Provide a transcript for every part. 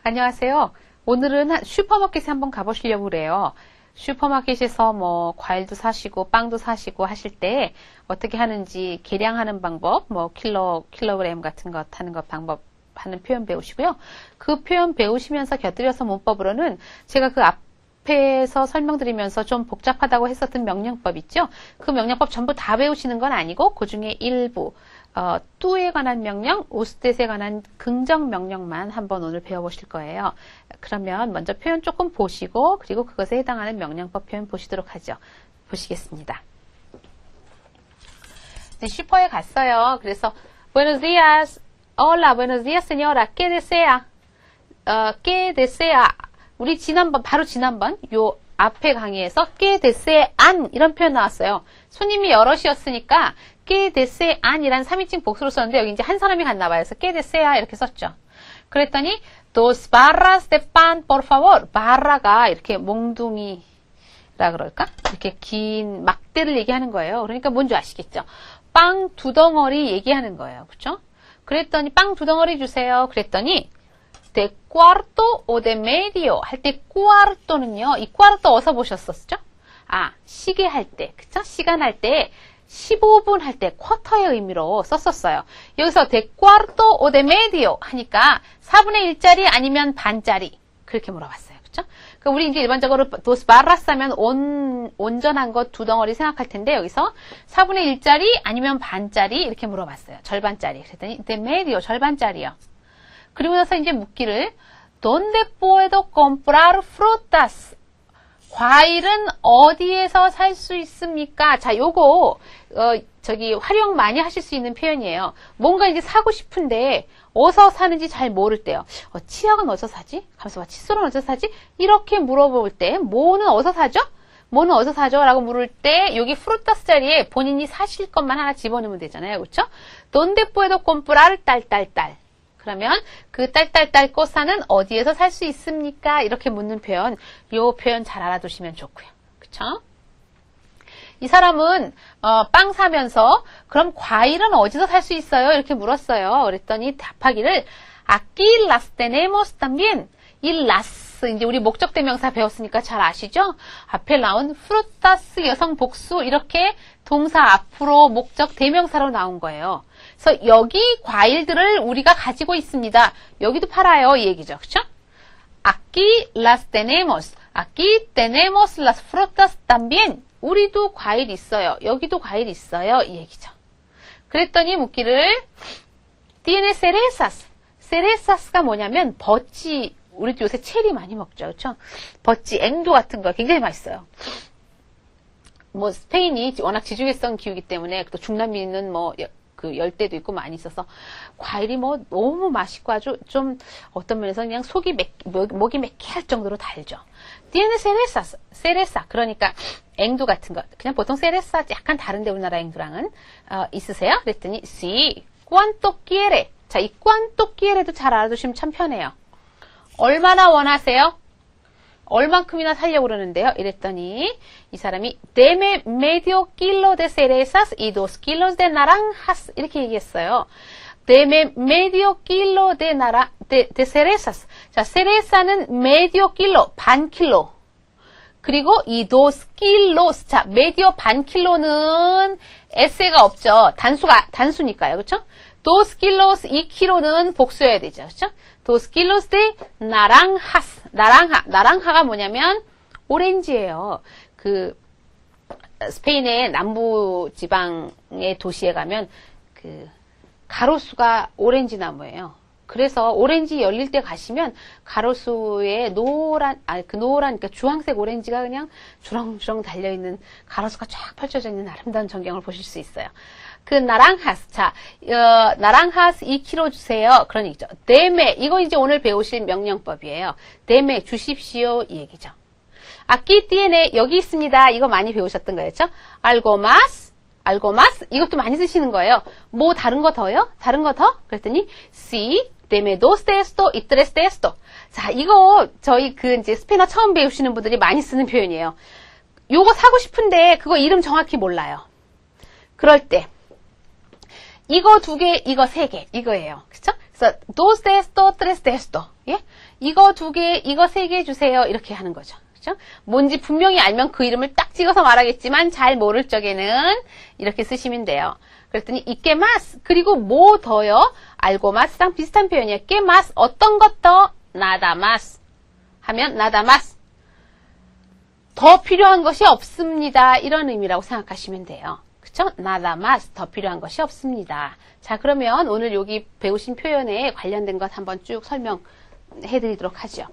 안녕하세요. 오늘은 슈퍼마켓에 한번 가보시려고 그래요. 슈퍼마켓에서 뭐 과일도 사시고 빵도 사시고 하실 때 어떻게 하는지 계량하는 방법, 뭐 킬로그램 같은 거 하는 거 방법 하는 표현 배우시고요. 그 표현 배우시면서 곁들여서 문법으로는 제가 그 앞에서 설명드리면서 좀 복잡하다고 했었던 명령법 있죠? 그 명령법 전부 다 배우시는 건 아니고 그 중에 일부 또에 관한 명령, 우스댓에 관한 긍정 명령만 한번 오늘 배워보실 거예요. 그러면 먼저 표현 조금 보시고 그리고 그것에 해당하는 명령법 표현 보시도록 하죠. 보시겠습니다. 네, 슈퍼에 갔어요. 그래서 Buenos días, hola, buenos días, señora, ¿qué desea? ¿Qué desea? 우리 바로 지난번 요 앞에 강의에서 ¿qué desean? 이런 표현 나왔어요. 손님이 여럿이었으니까 ¿qué desean? 이란 3인칭 복수로 썼는데 여기 이제 한 사람이 갔나 봐요. 그래서 ¿qué desea? 이렇게 썼죠. 그랬더니 dos barras de pan, por favor. barra가 이렇게 몽둥이라 그럴까? 이렇게 긴 막대를 얘기하는 거예요. 그러니까 뭔지 아시겠죠? 빵 2덩어리 얘기하는 거예요. 그렇죠? 그랬더니 빵 2덩어리 주세요. 그랬더니 de cuarto o de medio 할 때 cuarto는요. 이 cuarto 어디서 보셨었죠? 시계 할 때, 그쵸? 시간 할 때 15분 할 때 쿼터의 의미로 썼었어요. 여기서 de cuarto o de medio 하니까 4분의 1짜리 아니면 반짜리 그렇게 물어봤어요. 그쵸? 그러니까 우리 이제 일반적으로 dos barras 하면 온전한 것 2덩어리 생각할 텐데 여기서 4분의 1짜리 아니면 반짜리 이렇게 물어봤어요. 절반짜리. 그랬더니 de medio 절반짜리요. 그리고 나서 이제 묻기를 ¿Dónde puedo comprar frutas? 과일은 어디에서 살 수 있습니까? 자, 요거 활용 많이 하실 수 있는 표현이에요. 뭔가 이제 사고 싶은데 어디서 사는지 잘 모를 때요. 치약은 어디서 사지? 가면서 칫솔은 어디서 사지? 이렇게 물어볼 때 뭐는 어디서 사죠? 뭐는 어디서 사죠? 라고 물을 때 여기 프루타스 자리에 본인이 사실 것만 하나 집어넣으면 되잖아요. 그렇죠? ¿Dónde puedo comprar 딸딸딸? 그러면 그 딸딸딸 꽃사는 어디에서 살 수 있습니까? 이렇게 묻는 표현, 요 표현 잘 알아두시면 좋고요. 그쵸? 이 사람은 빵 사면서 그럼 과일은 어디서 살 수 있어요? 이렇게 물었어요. 그랬더니 답하기를 Aquí las tenemos también. 이 las 이제 우리 목적 대명사 배웠으니까 잘 아시죠? 앞에 나온 frutas 여성 복수 이렇게 동사 앞으로 목적 대명사로 나온 거예요. 그래서 여기 과일들을 우리가 가지고 있습니다. 여기도 팔아요. 이 얘기죠. 그쵸? Aquí las tenemos. Aquí tenemos las frutas también. 우리도 과일 있어요. 여기도 과일 있어요. 이 얘기죠. 그랬더니 묻기를 Tiene cerezas. cerezas가 뭐냐면 버치. 우리도 요새 체리 많이 먹죠. 그쵸? 버치, 앵두 같은 거 굉장히 맛있어요. 뭐 스페인이 워낙 지중해성 기후이기 때문에 또 중남미는 뭐 그 열대도 있고 많이 있어서 과일이 뭐 너무 맛있고 아주 좀 어떤 면에서 그냥 목이 맥히할 정도로 달죠. Tiene cerezas, cereza 그러니까 앵두 같은 거 그냥 보통 cereza 약간 다른데 우리나라 앵두랑은 있으세요? 그랬더니 sí, ¿cuánto quiere? 자, 이 ¿cuánto quiere도 잘 알아두시면 참 편해요. 얼마나 원하세요? 얼만큼이나 살려고 그러는데요. 이랬더니 이 사람이 deme medio kilo de cerezas y 2 kilos de naranjas 이렇게 얘기했어요. deme medio kilo de cerezas. 자, cereza는 medio kilo, 반 킬로. 그리고 이 2 kilos. 자, medio 반 킬로는 s가 없죠. 단수니까요. 그렇죠? 2 kilos, 2kg는 복수여야 되죠. 그렇죠? 2 kilos de naranjas. 나랑하가 뭐냐면 오렌지예요. 그 스페인의 남부 지방의 도시에 가면 그 가로수가 오렌지 나무예요. 그래서 오렌지 열릴 때 가시면 가로수에 그러니까 주황색 오렌지가 그냥 주렁주렁 달려있는 가로수가 쫙 펼쳐져 있는 아름다운 전경을 보실 수 있어요. 그 나랑하스, 자, 나랑하스 2kg 주세요. 그런 얘기죠. deme, 이거 이제 오늘 배우실 명령법이에요. deme, 주십시오. 이 얘기죠. aquí tiene, 여기 있습니다. 이거 많이 배우셨던 거였죠. algo más, 이것도 많이 쓰시는 거예요. 뭐 다른 거 더요? 다른 거 더? 그랬더니 sí, deme 2 de esto y 3 de esto. 자, 이거 저희 이제 스페인어 처음 배우시는 분들이 많이 쓰는 표현이에요. 요거 사고 싶은데 그거 이름 정확히 몰라요. 그럴 때 이거 2개, 이거 3개, 이거예요. 그쵸? 그래서 2 de esto, 3 de esto. 예? 이거 2개, 이거 3개 주세요. 이렇게 하는 거죠. 그죠? 뭔지 분명히 알면 그 이름을 딱 찍어서 말하겠지만 잘 모를 적에는 이렇게 쓰시면 돼요. 그랬더니 이게 마스 그리고 뭐 더요? 알고 마스랑 비슷한 표현이에요. 게 마스 어떤 것 더? 나다 마스 하면 나다 마스 더 필요한 것이 없습니다. 이런 의미라고 생각하시면 돼요. 그쵸? 나다 마스 더 필요한 것이 없습니다. 자 그러면 오늘 여기 배우신 표현에 관련된 것 한번 쭉 설명해 드리도록 하죠.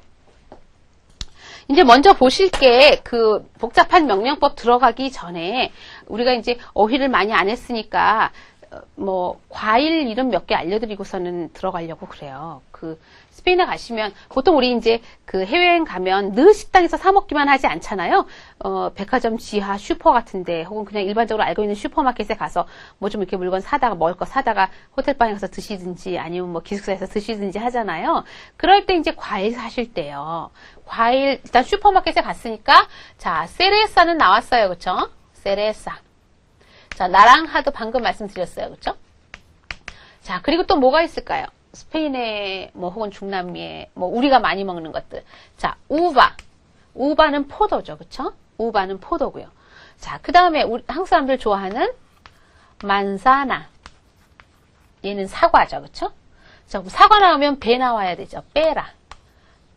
이제 먼저 보실 게 그 복잡한 명령법 들어가기 전에 우리가 이제 어휘를 많이 안 했으니까 뭐 과일 이름 몇 개 알려드리고서는 들어가려고 그래요. 그 스페인에 가시면 보통 우리 이제 그 해외여행 가면 늘 식당에서 사 먹기만 하지 않잖아요. 백화점 지하 슈퍼 같은데 혹은 그냥 일반적으로 알고 있는 슈퍼마켓에 가서 뭐 좀 이렇게 물건 사다가 먹을 거 사다가 호텔방에 가서 드시든지 아니면 뭐 기숙사에서 드시든지 하잖아요. 그럴 때 이제 과일 사실 때요. 과일 일단 슈퍼마켓에 갔으니까 자 세레사는 나왔어요. 그쵸? 세레사. 자, 나랑하도 방금 말씀드렸어요. 그쵸? 자, 그리고 또 뭐가 있을까요? 스페인에, 뭐, 혹은 중남미에, 뭐, 우리가 많이 먹는 것들. 자, 우바. 우바는 포도죠. 그쵸? 우바는 포도고요. 자, 그 다음에 우리 한국 사람들 좋아하는 만사나. 얘는 사과죠. 그쵸? 자, 사과 나오면 배 나와야 되죠. 빼라.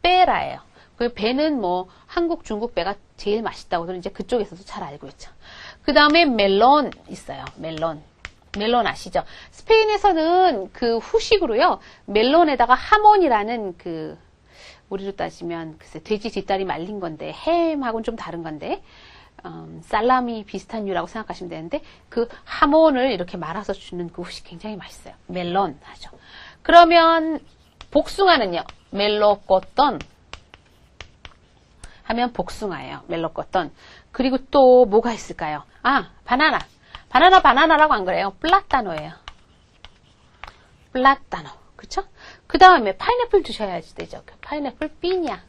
빼라예요. 그 배는 뭐, 한국, 중국 배가 제일 맛있다고들 이제 그쪽에서도 잘 알고 있죠. 그 다음에 멜론 있어요. 멜론. 멜론 아시죠? 스페인에서는 그 후식으로요. 멜론에다가 하몬이라는 그 우리로 따지면 글쎄 돼지 뒷다리 말린 건데 햄하고는 좀 다른 건데 살라미 비슷한 류라고 생각하시면 되는데 그 하몬을 이렇게 말아서 주는 그 후식 굉장히 맛있어요. 멜론 하죠. 그러면 복숭아는요. 멜로코톤 하면 복숭아예요. 멜로코톤. 그리고 또 뭐가 있을까요? 아, 바나나. 바나나라고 안 그래요. 플라타노예요. 플라타노. 그쵸? 그 다음에 파인애플 드셔야지 되죠. 파인애플 삐냐.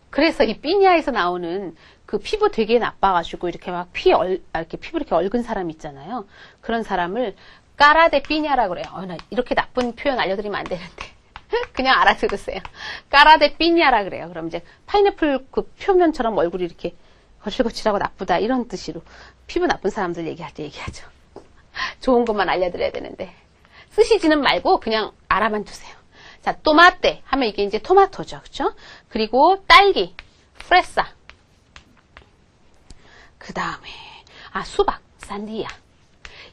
그래서 이 삐냐에서 나오는 그 피부 되게 나빠가지고 이렇게 막 이렇게 피부 이렇게 얽은 사람 있잖아요. 그런 사람을 까라데 삐냐라고 그래요. 나 이렇게 나쁜 표현 알려드리면 안 되는데. 그냥 알아들으세요. 까라데 삐냐라 그래요. 그럼 이제 파인애플 그 표면처럼 얼굴이 이렇게 거칠거칠하고 나쁘다 이런 뜻으로 피부 나쁜 사람들 얘기할 때 얘기하죠. 좋은 것만 알려드려야 되는데 쓰시지는 말고 그냥 알아만 두세요. 자, 토마테 하면 이게 이제 토마토죠. 그쵸? 그리고 딸기, 프레사. 그 다음에 수박, 산디아.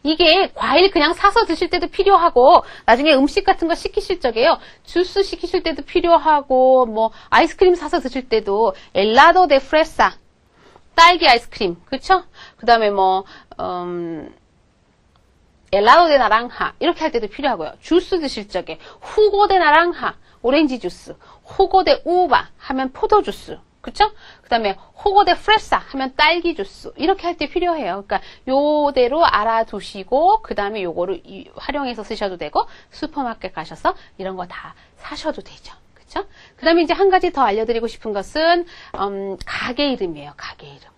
이게 과일 그냥 사서 드실 때도 필요하고 나중에 음식 같은 거 시키실 적에요. 주스 시키실 때도 필요하고 뭐 아이스크림 사서 드실 때도 엘라도 데 프레사 딸기 아이스크림 그쵸? 그 다음에 뭐 엘라도 데 나랑하 이렇게 할 때도 필요하고요. 주스 드실 적에 후고 데 나랑하 오렌지 주스 후고 데 우바 하면 포도 주스 그쵸? 그 다음에 호고 데 프레사 하면 딸기 주스 이렇게 할 때 필요해요. 그러니까 요대로 알아두시고 그 다음에 요거를 활용해서 쓰셔도 되고 슈퍼마켓 가셔서 이런 거 다 사셔도 되죠. 그쵸? 그 다음에 이제 한 가지 더 알려드리고 싶은 것은 가게 이름이에요. 가게 이름.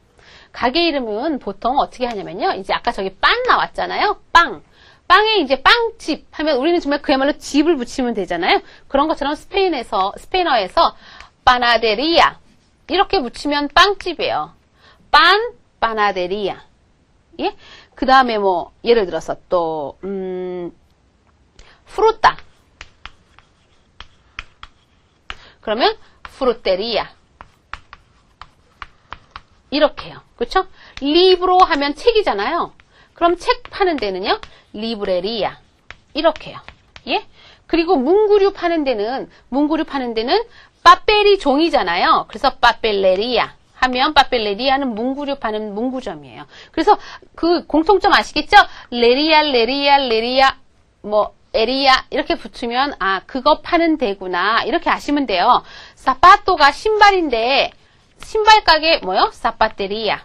가게 이름은 보통 어떻게 하냐면요. 이제 아까 저기 빵 나왔잖아요. 빵에 이제 빵집 하면 우리는 정말 그야말로 집을 붙이면 되잖아요. 그런 것처럼 스페인어에서 파나데리아 이렇게 붙이면 빵집이에요. 파나데리아. 예? 그 다음에 뭐, 예를 들어서 또, 프루타. 그러면, 프루테리아. 이렇게요. 그쵸? 리브로 하면 책이잖아요. 그럼 책 파는 데는요, 리브레리아. 이렇게요. 예? 그리고 문구류 파는 데는 빠페리 종이잖아요. 그래서 빠펠레리아 하면 빠펠레리아는 문구류 파는 문구점이에요. 그래서 그 공통점 아시겠죠? 레리아 뭐 에리아 이렇게 붙으면 그거 파는 데구나 이렇게 아시면 돼요. 사파토가 신발인데 신발 가게 뭐요? 사파테리아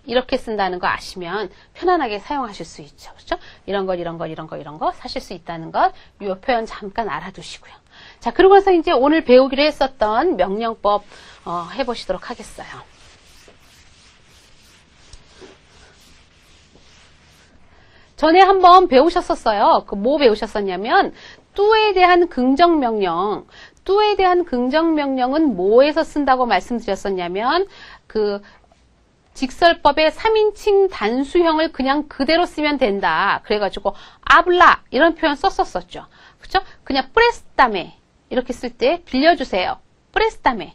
이렇게 쓴다는 거 아시면 편안하게 사용하실 수 있죠. 그렇죠? 이런 거 사실 수 있다는 것, 이 표현 잠깐 알아두시고요. 자, 그러고 나서 이제 오늘 배우기로 했었던 명령법 해보시도록 하겠어요. 전에 한번 배우셨었어요. 그 뭐 배우셨었냐면 뚜에 대한 긍정명령. 뚜에 대한 긍정명령은 뭐에서 쓴다고 말씀드렸었냐면 그 직설법의 3인칭 단수형을 그냥 그대로 쓰면 된다. 그래가지고 아블라 이런 표현 썼었었죠. 그쵸? 그냥 프레스타메 이렇게 쓸 때 빌려주세요. 프레스타메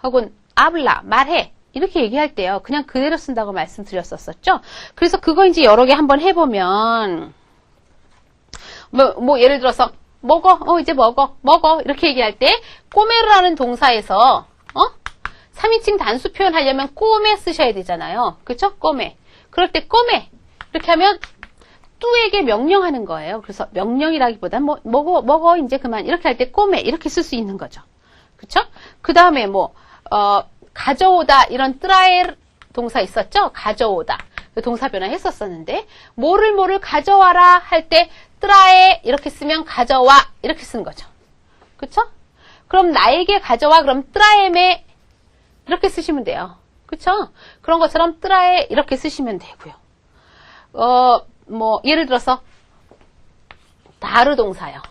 혹은 아블라 말해 이렇게 얘기할 때요. 그냥 그대로 쓴다고 말씀드렸었죠. 그래서 그거 이제 여러 개 한번 해보면 뭐 예를 들어서 먹어 이제 먹어 이렇게 얘기할 때 꼬메르라는 동사에서 3인칭 단수 표현하려면 꼬메 쓰셔야 되잖아요. 그쵸? 꼬메. 그럴 때 꼬메 이렇게 하면 뚜에게 명령하는 거예요. 그래서 명령이라기보단 먹어 이제 그만 이렇게 할 때 꼬메 이렇게 쓸 수 있는 거죠. 그쵸? 그 다음에 가져오다 이런 뜨라엘 동사 있었죠? 가져오다. 그 동사 변화했었었는데 뭐를 가져와라 할 때 뜨라에 이렇게 쓰면 가져와 이렇게 쓰는 거죠. 그쵸? 그럼 나에게 가져와 그럼 뜨라엠에 이렇게 쓰시면 돼요. 그쵸? 그런 것처럼 뜨라에 이렇게 쓰시면 되고요. 예를 들어서 다르 동사요.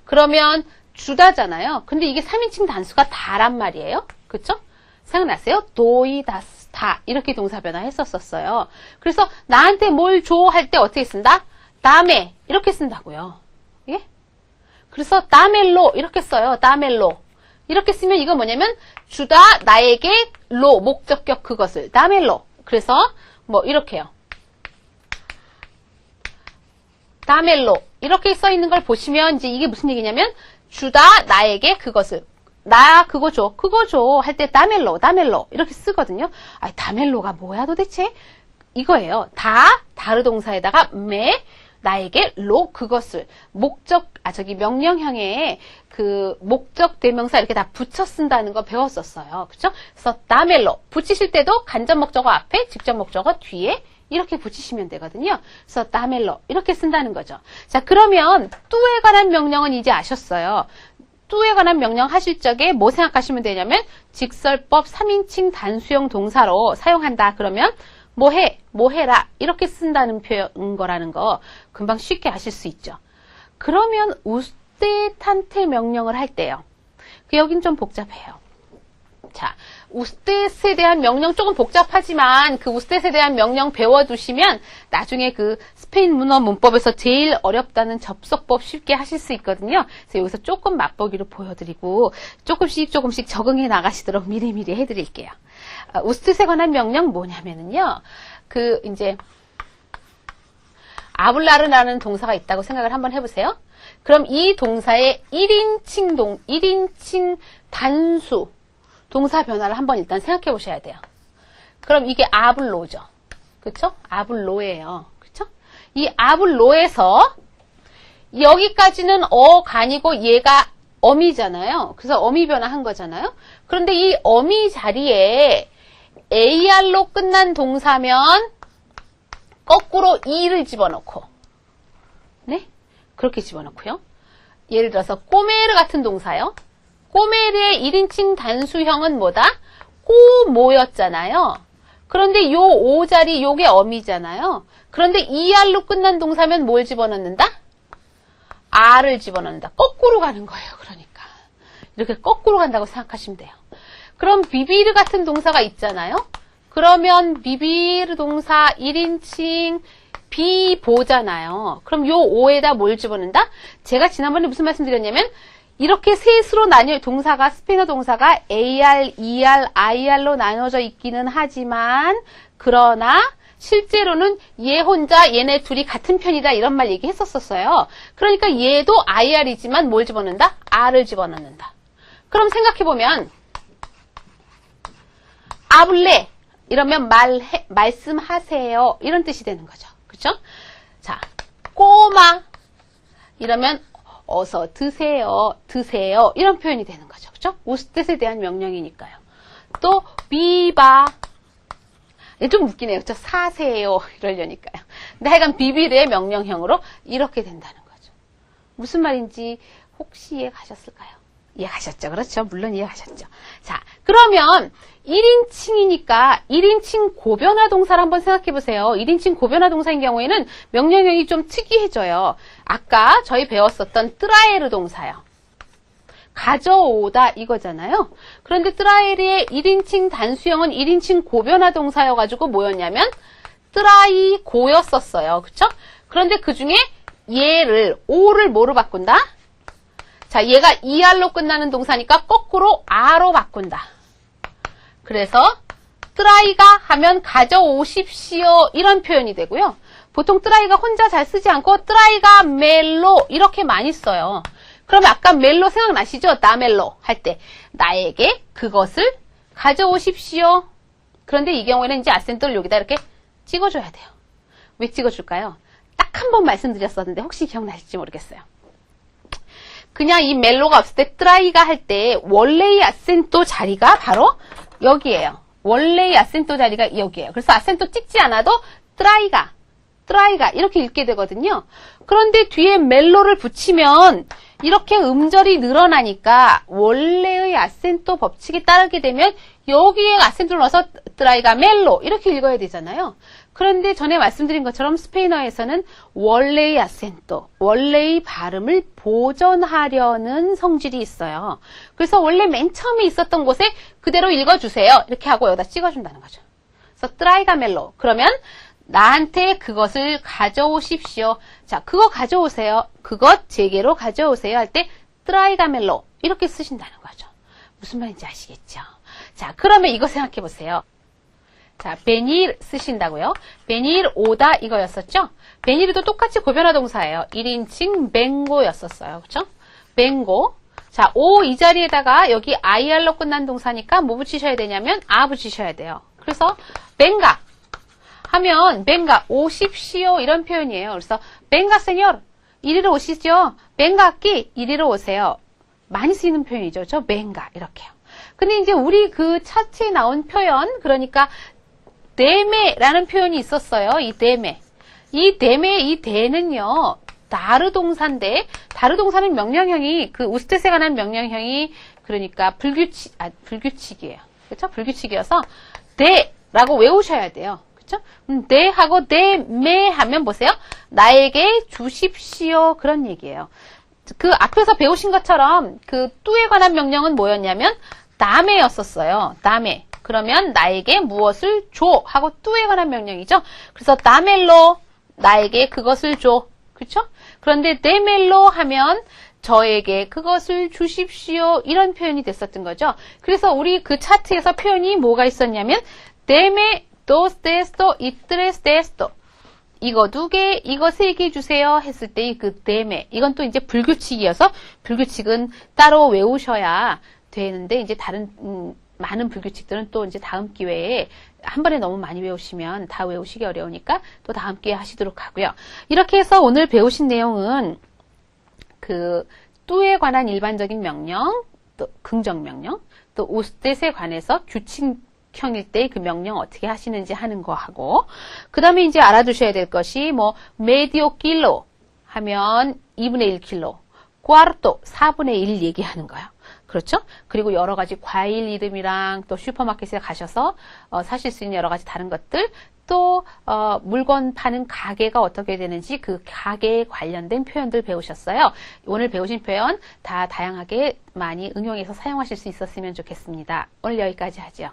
그러면 주다잖아요. 근데 이게 3인칭 단수가 다란 말이에요. 그쵸? 생각나세요? 도이다스 다 이렇게 동사 변화했었어요. 그래서 나한테 뭘 줘 할 때 어떻게 쓴다? 다메 이렇게 쓴다고요. 예? 그래서 다멜로 이렇게 써요. 다멜로 이렇게 쓰면 이거 뭐냐면 주다 나에게 로 목적격 그것을 다멜로 그래서 이렇게요. 다멜로 이렇게 써 있는 걸 보시면 이제 이게 무슨 얘기냐면 주다 나에게 그것을 나 그거 줘 할 때 다멜로 이렇게 쓰거든요. 다멜로가 뭐야 도대체? 이거예요. 다르 동사에다가 나에게 로 그것을 명령형에 그 목적 대명사 이렇게 다 붙여 쓴다는 거 배웠었어요. 그쵸? 그래서 다멜로 붙이실 때도 간접 목적어 앞에 직접 목적어 뒤에 이렇게 붙이시면 되거든요. 그래서 다멜로 이렇게 쓴다는 거죠. 자, 그러면 뚜에 관한 명령은 이제 아셨어요. 뚜에 관한 명령 하실 적에 뭐 생각하시면 되냐면 직설법 3인칭 단수형 동사로 사용한다. 그러면 뭐 해라 이렇게 쓴다는 표현 거라는 거 금방 쉽게 아실 수 있죠. 그러면 우스테탄테 명령을 할 때요. 여긴 좀 복잡해요. 자, 우스테스에 대한 명령 조금 복잡하지만 그 우스테스에 대한 명령 배워두시면 나중에 그 스페인 문어 문법에서 제일 어렵다는 접속법 쉽게 하실 수 있거든요. 그래서 여기서 조금 맛보기로 보여드리고 조금씩 적응해 나가시도록 미리미리 해드릴게요. 우스테스에 관한 명령 뭐냐면은요. 이제 아블라르라는 동사가 있다고 생각을 한번 해보세요. 그럼 이 동사의 1인칭 단수 동사 변화를 한번 일단 생각해 보셔야 돼요. 그럼 이게 아블로죠. 그쵸? 아블로예요. 그쵸? 이 아블로에서 여기까지는 어간이고 얘가 어미잖아요. 그래서 어미 변화한 거잖아요. 그런데 이 어미 자리에 AR로 끝난 동사면 거꾸로 E를 집어넣고 네? 그렇게 집어넣고요. 예를 들어서 꼬메르 같은 동사요. 꼬메르의 1인칭 단수형은 뭐다? 꼬모였잖아요. 그런데 요 오 자리 요게 어미잖아요. 그런데 ER로 끝난 동사면 뭘 집어넣는다? R을 집어넣는다. 거꾸로 가는 거예요. 그러니까 이렇게 거꾸로 간다고 생각하시면 돼요. 그럼 비비르 같은 동사가 있잖아요. 그러면 비비르 동사 1인칭 비보잖아요. 그럼 요 오에다 뭘 집어넣는다? 제가 지난번에 무슨 말씀 드렸냐면 이렇게 셋으로 나뉘어 동사가 스페인어 동사가 AR, ER, IR로 나눠져 있기는 하지만 그러나 실제로는 얘 혼자 얘네 둘이 같은 편이다 이런 말 얘기했었어요. 그러니까 얘도 IR이지만 뭘 집어넣는다? R을 집어넣는다. 그럼 생각해보면 아블레 이러면 말씀하세요 이런 뜻이 되는 거죠. 그쵸? 자, 꼬마 이러면 어서 드세요 이런 표현이 되는 거죠. 그쵸? 우스뜻에 대한 명령이니까요. 또 비바 좀 웃기네요. 저 사세요 이러려니까요. 근데 하여간 비비르의 명령형으로 이렇게 된다는 거죠. 무슨 말인지 혹시 이해 가셨을까요? 이해하셨죠? 그렇죠? 물론 이해하셨죠? 자, 그러면 1인칭이니까 1인칭 고변화 동사를 한번 생각해 보세요. 1인칭 고변화 동사인 경우에는 명령형이 좀 특이해져요. 아까 저희 배웠었던 트라에르 동사요. 가져오다 이거잖아요. 그런데 트라에르의 1인칭 단수형은 1인칭 고변화 동사여가지고 뭐였냐면 트라이고였었어요. 그쵸? 그런데 그 중에 얘를 오를 뭐로 바꾼다? 자, 얘가 ER로 끝나는 동사니까 거꾸로 R로 바꾼다. 그래서 트라이가 하면 가져오십시오 이런 표현이 되고요. 보통 트라이가 혼자 잘 쓰지 않고 트라이가 멜로 이렇게 많이 써요. 그러면 아까 멜로 생각나시죠? 나멜로 할 때 나에게 그것을 가져오십시오. 그런데 이 경우에는 이제 아센트를 여기다 이렇게 찍어줘야 돼요. 왜 찍어줄까요? 딱 한 번 말씀드렸었는데 혹시 기억나실지 모르겠어요. 그냥 이 멜로가 없을 때 트라이가 할 때 원래의 아센토 자리가 바로 여기에요. 원래의 아센토 자리가 여기에요. 그래서 아센토 찍지 않아도 트라이가 이렇게 읽게 되거든요. 그런데 뒤에 멜로를 붙이면 이렇게 음절이 늘어나니까 원래의 아센토 법칙에 따르게 되면 여기에 아센토를 넣어서 트라이가 멜로 이렇게 읽어야 되잖아요. 그런데 전에 말씀드린 것처럼 스페인어에서는 원래의 아센토, 원래의 발음을 보존하려는 성질이 있어요. 그래서 원래 맨 처음에 있었던 곳에 그대로 읽어주세요. 이렇게 하고 여기다 찍어준다는 거죠. 그래서 트라이가 멜로. 그러면 나한테 그것을 가져오십시오. 자, 그거 가져오세요. 그것 제게로 가져오세요 할 때 트라이가 멜로 이렇게 쓰신다는 거죠. 무슨 말인지 아시겠죠? 자, 그러면 이거 생각해 보세요. 자, 베닐 쓰신다고요? 베닐 오다 이거였었죠? 베닐도 똑같이 고변화 동사예요. 1인칭 뱅고였었어요. 그렇죠? 뱅고. 자, 오 이 자리에다가 여기 IR로 끝난 동사니까 뭐 붙이셔야 되냐면 아 붙이셔야 돼요. 그래서 뱅가 하면 뱅가 오십시오 이런 표현이에요. 그래서 뱅가 세뇨르 이리로 오시죠. 뱅가 아끼 이리로 오세요. 많이 쓰이는 표현이죠. 저 뱅가 이렇게요. 근데 이제 우리 그 차트에 나온 표현 그러니까 데메라는 표현이 있었어요. 이 데메. 이 데는요. 다르 동사인데 다르 동사는 명령형이 그 우스테세 관한 명령형이 그러니까 불규칙이에요. 그렇죠? 불규칙이어서 데라고 외우셔야 돼요. 그렇죠? 데하고 데메 하면 보세요. 나에게 주십시오. 그런 얘기예요. 그 앞에서 배우신 것처럼 그 뚜에 관한 명령은 뭐였냐면 다메였었어요. 다메. 그러면 나에게 무엇을 줘 하고 뚜에 관한 명령이죠. 그래서 다멜로 나에게 그것을 줘. 그렇죠? 그런데 데멜로 하면 저에게 그것을 주십시오. 이런 표현이 됐었던 거죠. 그래서 우리 그 차트에서 표현이 뭐가 있었냐면 데메 dos de esto y tres de esto. 이거 2개, 이거 3개 주세요 했을 때 그 데메. 이건 또 이제 불규칙이어서 불규칙은 따로 외우셔야 되는데 이제 다른 많은 불규칙들은 또 이제 다음 기회에 한 번에 너무 많이 외우시면 다 외우시기 어려우니까 또 다음 기회에 하시도록 하고요. 이렇게 해서 오늘 배우신 내용은 그 뚜에 관한 일반적인 명령, 또 긍정 명령, 또 우스tet에 관해서 규칙형일 때 그 명령 어떻게 하시는지 하는 거 하고 그 다음에 이제 알아두셔야 될 것이 뭐 medio kilo 하면 2분의 1kg, cuarto 4분의 1 얘기하는 거예요. 그렇죠? 그리고 여러 가지 과일 이름이랑 또 슈퍼마켓에 가셔서 사실 수 있는 여러 가지 다른 것들 또 물건 파는 가게가 어떻게 되는지 그 가게에 관련된 표현들 배우셨어요. 오늘 배우신 표현 다 다양하게 많이 응용해서 사용하실 수 있었으면 좋겠습니다. 오늘 여기까지 하죠.